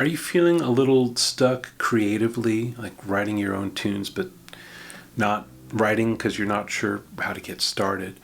Are you feeling a little stuck creatively, like writing your own tunes, but not writing because you're not sure how to get started?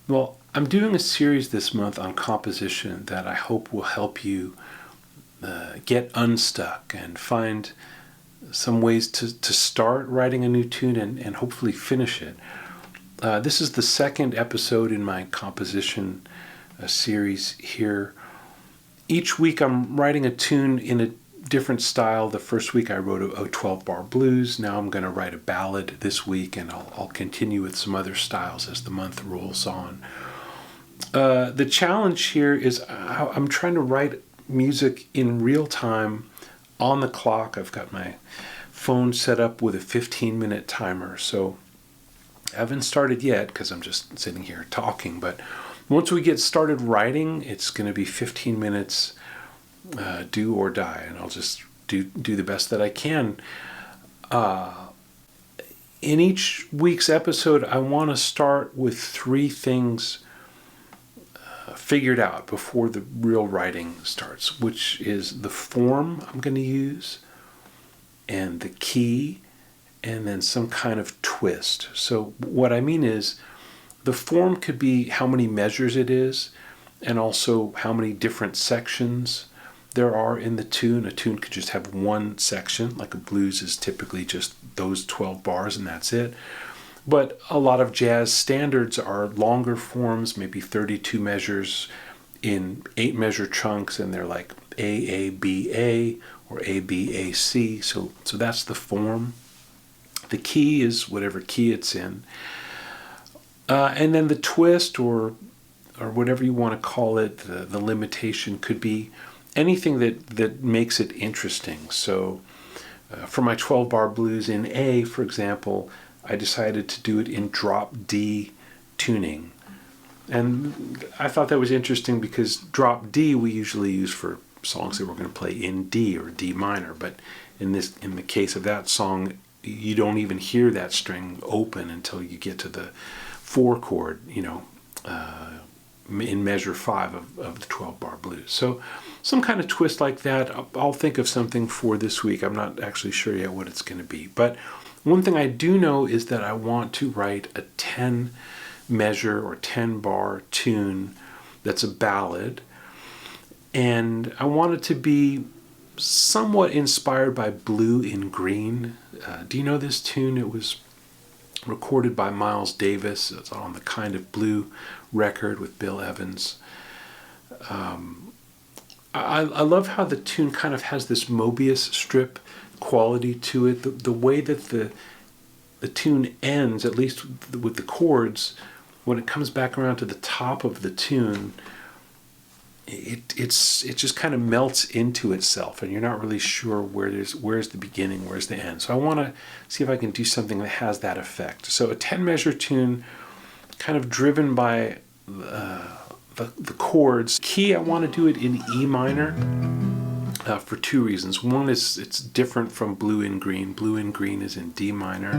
Well, I'm doing a series this month on composition that I hope will help you get unstuck and find some ways to start writing a new tune and hopefully finish it. This is the second episode in my composition series here. Each week I'm writing a tune in a different style. The first week I wrote a 12-bar blues. Now I'm going to write a ballad this week, and I'll continue with some other styles as the month rolls on. The challenge here is I'm trying to write music in real time on the clock. I've got my phone set up with a 15-minute timer, so I haven't started yet because I'm just sitting here talking, but once we get started writing, it's going to be 15 minutes, do or die, and I'll just do the best that I can. In each week's episode, I want to start with 3 things figured out before the real writing starts, which is the form I'm going to use, and the key, and then some kind of twist. So what I mean is, the form could be how many measures it is, and also how many different sections there are in the tune. A tune could just have one section, like a blues is typically just those 12 bars and that's it. But a lot of jazz standards are longer forms, maybe 32 measures in 8-measure chunks, and they're like A-A-B-A or A-B-A-C. So that's the form. The key is whatever key it's in. And then the twist, or whatever you want to call it, the limitation could be anything that makes it interesting. So for my 12-bar blues in A, for example, I decided to do it in drop D tuning. And I thought that was interesting because drop D we usually use for songs that we're going to play in D or D minor. But in the case of that song, you don't even hear that string open until you get to the 4 chord, in measure 5 of the 12-bar blues. So some kind of twist like that. I'll think of something for this week. I'm not actually sure yet what it's going to be. But one thing I do know is that I want to write a 10-measure or 10-bar tune that's a ballad. And I want it to be somewhat inspired by Blue in Green. Do you know this tune? It was recorded by Miles Davis. It's on the Kind of Blue record with Bill Evans. I love how the tune kind of has this Mobius strip quality to it. The way that the tune ends, at least with the chords, when it comes back around to the top of the tune, it just kind of melts into itself, and you're not really sure where's the beginning, where's the end. So I want to see if I can do something that has that effect. So a 10-measure tune, kind of driven by the chords. Key, I want to do it in E minor for 2 reasons. One is it's different from Blue in Green. Blue in Green is in D minor,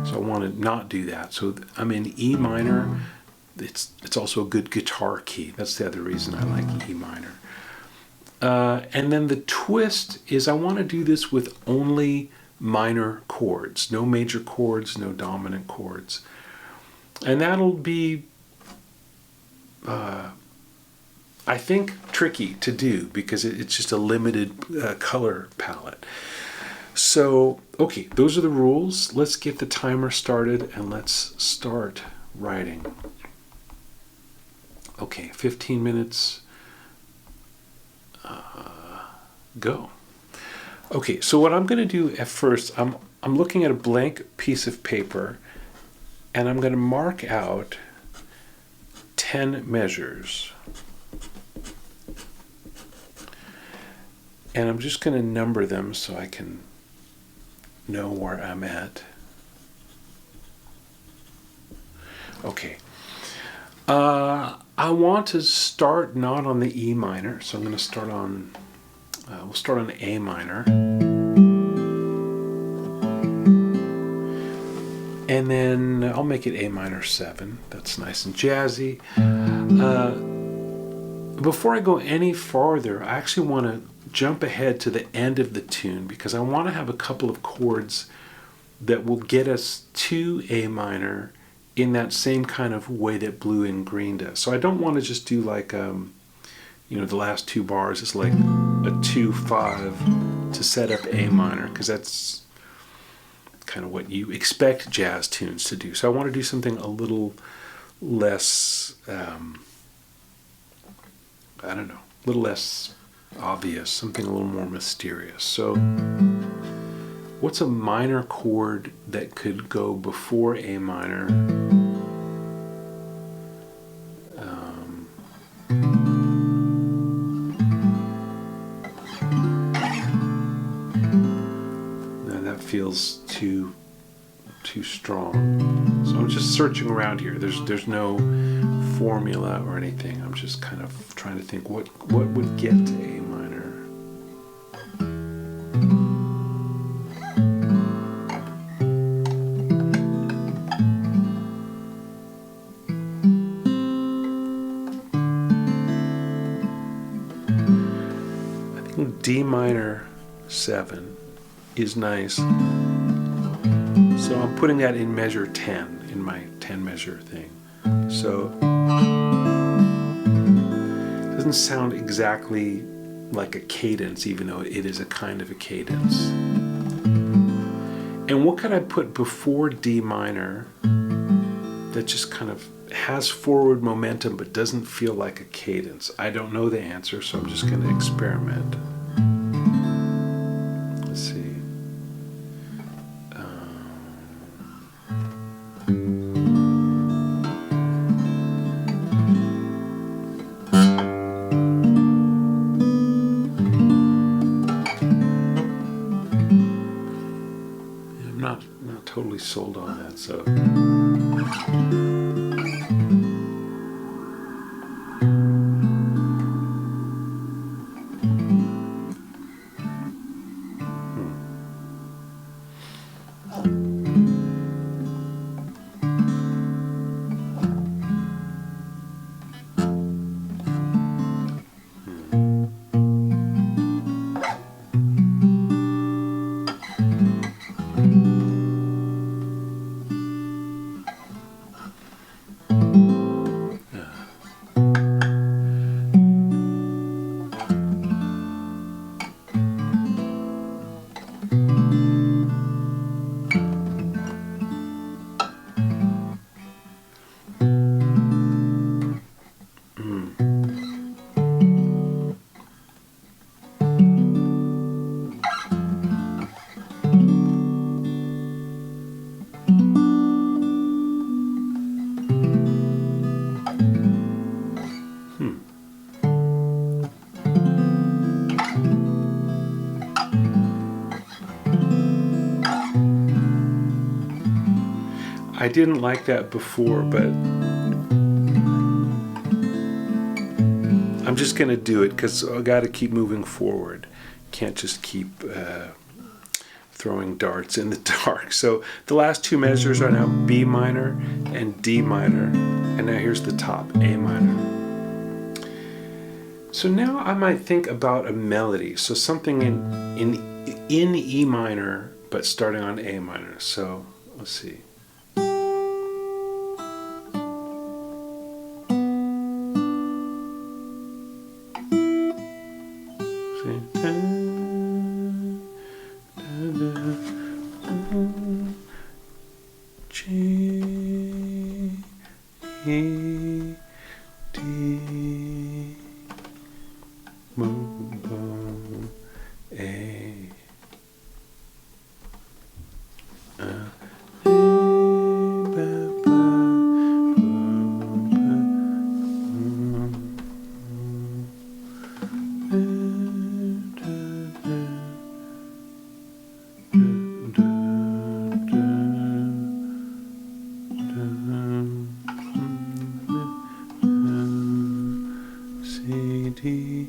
so I want to not do that. So I'm in E minor. It's also a good guitar key. That's the other reason I like E minor. And then the twist is I want to do this with only minor chords. No major chords, no dominant chords. And that'll be, I think, tricky to do because it's just a limited color palette. So, okay, those are the rules. Let's get the timer started and let's start writing. Okay, 15 minutes, go. Okay, so what I'm going to do at first, I'm looking at a blank piece of paper, and I'm going to mark out 10 measures. And I'm just going to number them so I can know where I'm at. Okay. I want to start not on the E minor, so I'm going to start on, we'll start on the A minor. And then I'll make it A minor 7. That's nice and jazzy. Before I go any farther, I actually want to jump ahead to the end of the tune because I want to have a couple of chords that will get us to A minor in that same kind of way that Blue in Green does. So I don't want to just do like, the last two bars is like a 2-5 to set up A minor, because that's kind of what you expect jazz tunes to do. So I want to do something a little less, a little less obvious, something a little more mysterious. So what's a minor chord that could go before A minor? No, that feels too strong. So I'm just searching around here. There's no formula or anything. I'm just kind of trying to think what would get to A minor. I think D minor 7 is nice. So I'm putting that in measure 10 in my 10 measure thing. So it doesn't sound exactly like a cadence, even though it is a kind of a cadence. And what could I put before D minor that just kind of has forward momentum but doesn't feel like a cadence? I don't know the answer, so I'm just going to experiment. Let's see. I'm not totally sold on that, so. I didn't like that before, but I'm just going to do it because I got to keep moving forward. Can't just keep throwing darts in the dark. So the last two measures are now B minor and D minor, and now here's the top, A minor. So now I might think about a melody, so something in E minor, but starting on A minor. So let's see. G, E, D, A, C, D.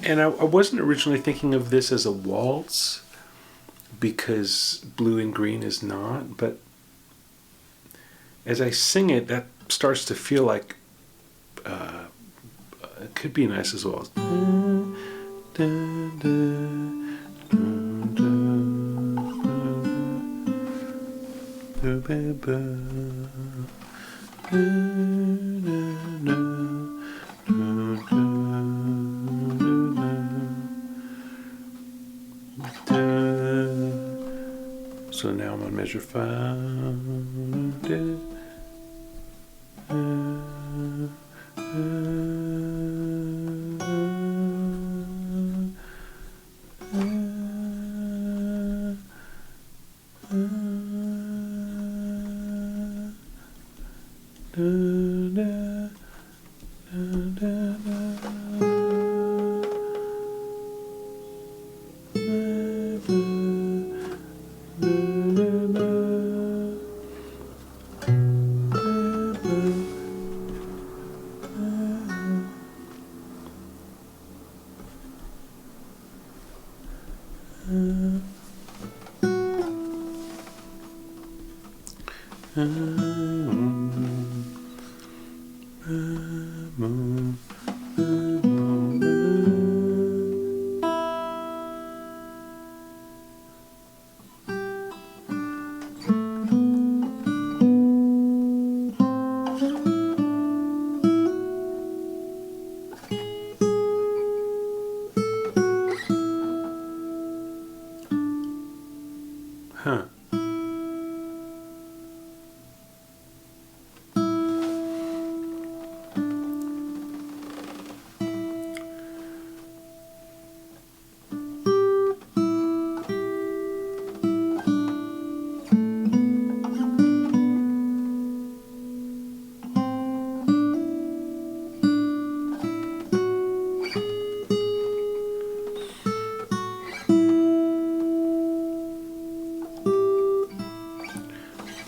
And I wasn't originally thinking of this as a waltz because Blue in Green is not, but as I sing it, that starts to feel like it could be nice as well. da, da, da, da, da, da, so now I'm on measure 5. Huh.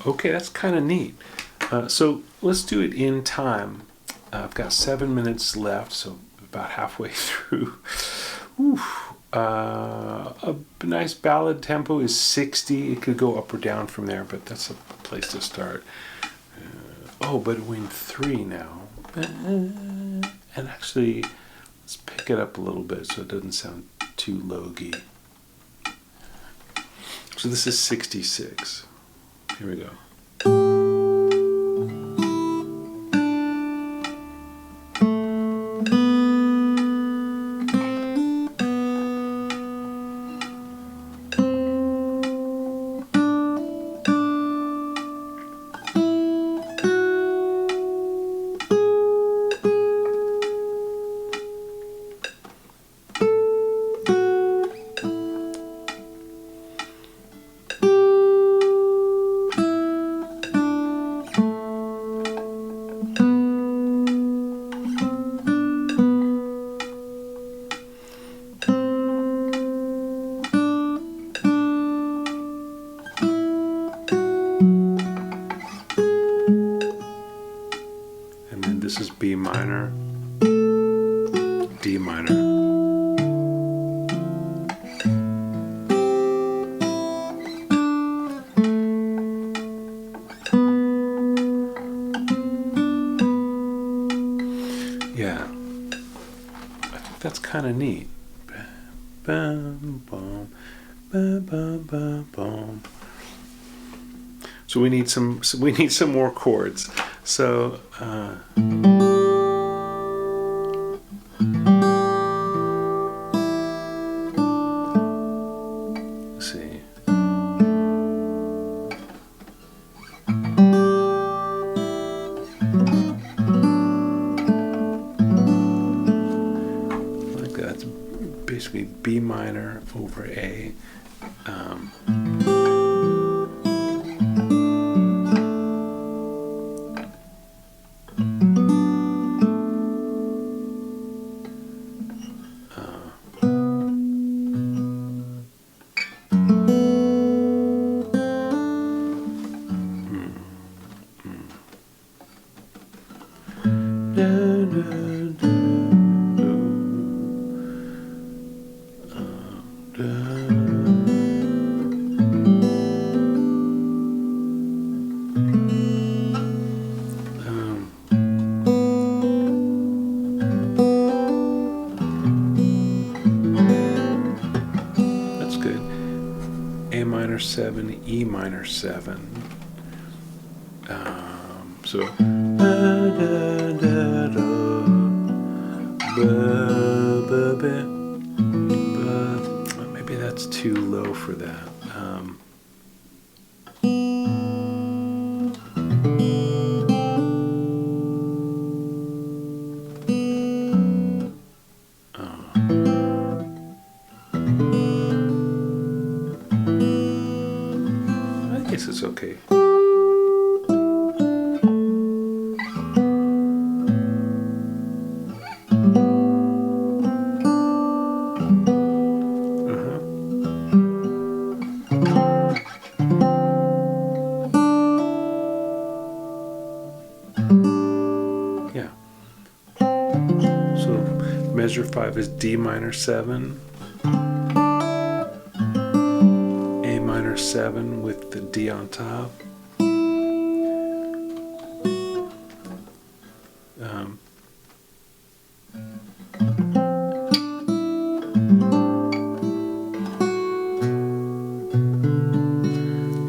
Okay, that's kind of neat. So let's do it in time. I've got 7 minutes left, so about halfway through. A nice ballad tempo is 60. It could go up or down from there, but that's a place to start. But we're in 3 now. And actually, let's pick it up a little bit so it doesn't sound too logy. So this is 66. Here we go. This is B minor, D minor. Yeah, I think that's kind of neat. Bum, bum, bum, bum, bum, bum. So we need some more chords. So let's see. Like that's basically B minor over A. minor 7, E minor 7. So maybe that's too low for that. I guess it's okay. Yeah. So measure 5 is D minor 7, A minor 7 with the D on top.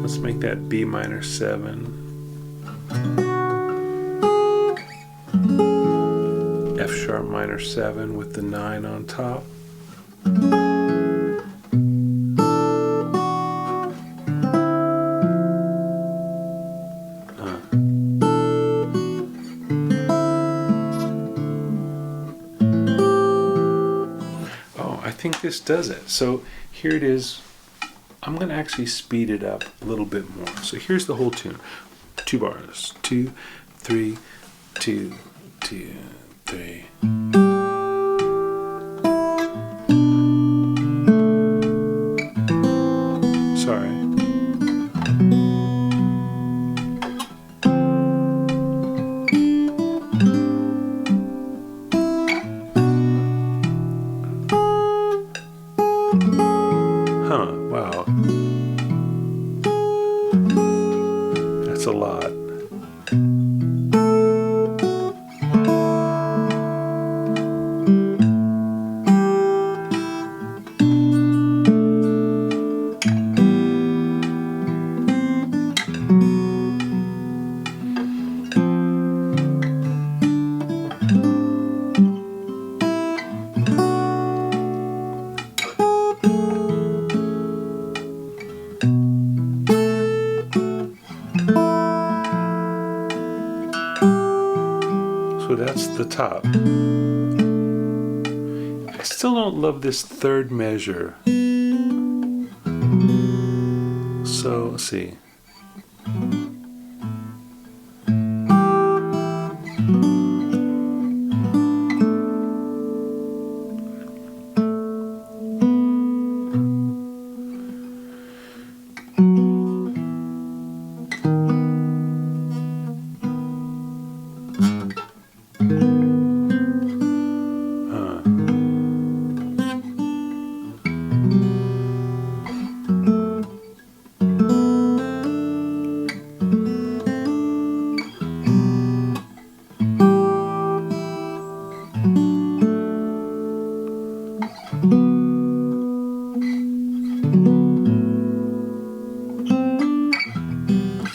Let's make that B minor 7. F sharp minor 7 with the 9 on top. Oh, I think this does it. So here it is. I'm going to actually speed it up a little bit more. So here's the whole tune. 2 bars. 2, 3, 2, 2, 3. Sorry. Huh, wow. That's a lot. So that's the top. I still don't love this third measure. So let's see.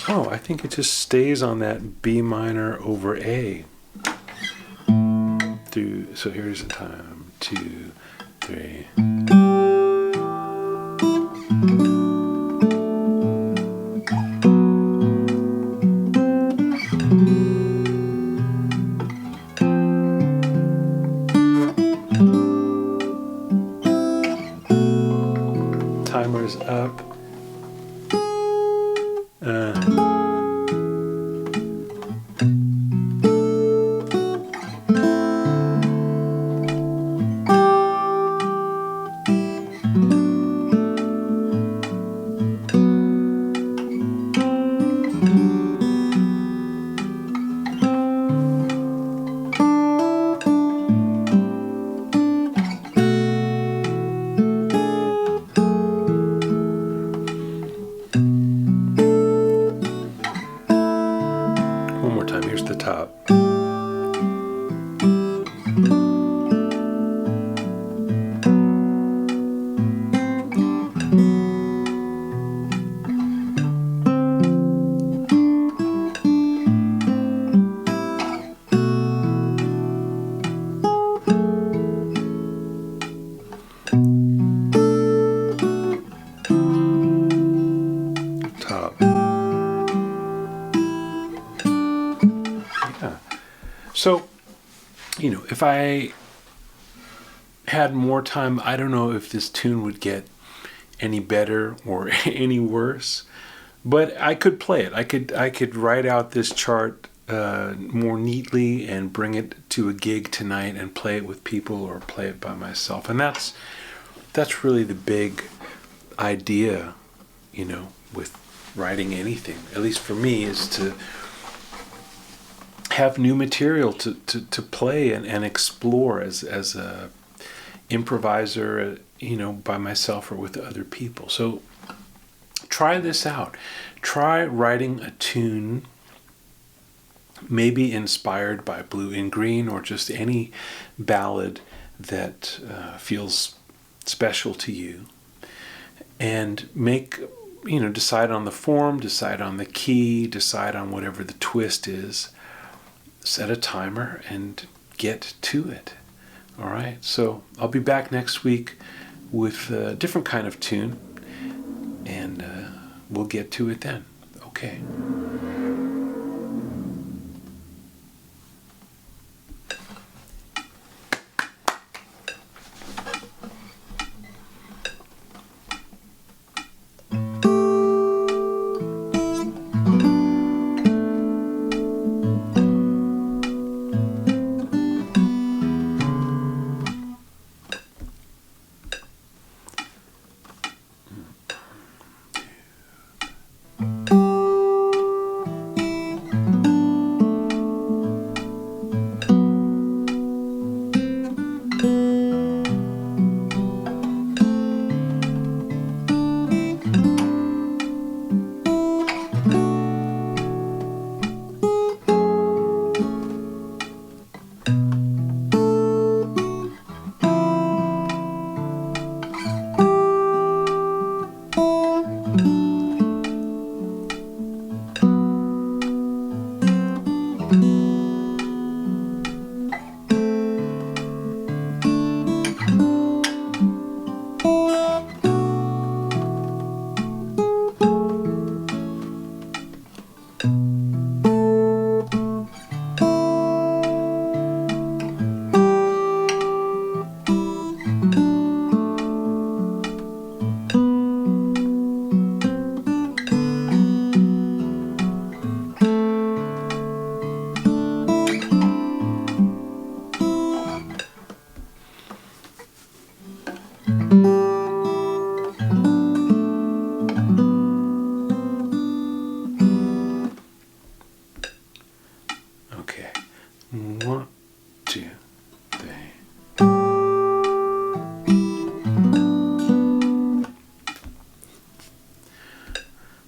Oh, I think it just stays on that B minor over A. Through, so here's the time. 2, 3. Timer's up. if I had more time, I don't know if this tune would get any better or any worse, but I could play it. I could write out this chart more neatly and bring it to a gig tonight and play it with people or play it by myself. And that's really the big idea, with writing anything, at least for me, is to have new material to play and explore as a improviser, by myself or with other people. So try this out. Try writing a tune maybe inspired by Blue in Green or just any ballad that feels special to you, and decide on the form, decide on the key, decide on whatever the twist is, set a timer and get to it. All right, so I'll be back next week with a different kind of tune, and we'll get to it then. Okay. Okay. 1, 2, 3.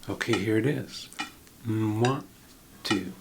Okay, here it is. 1, 2.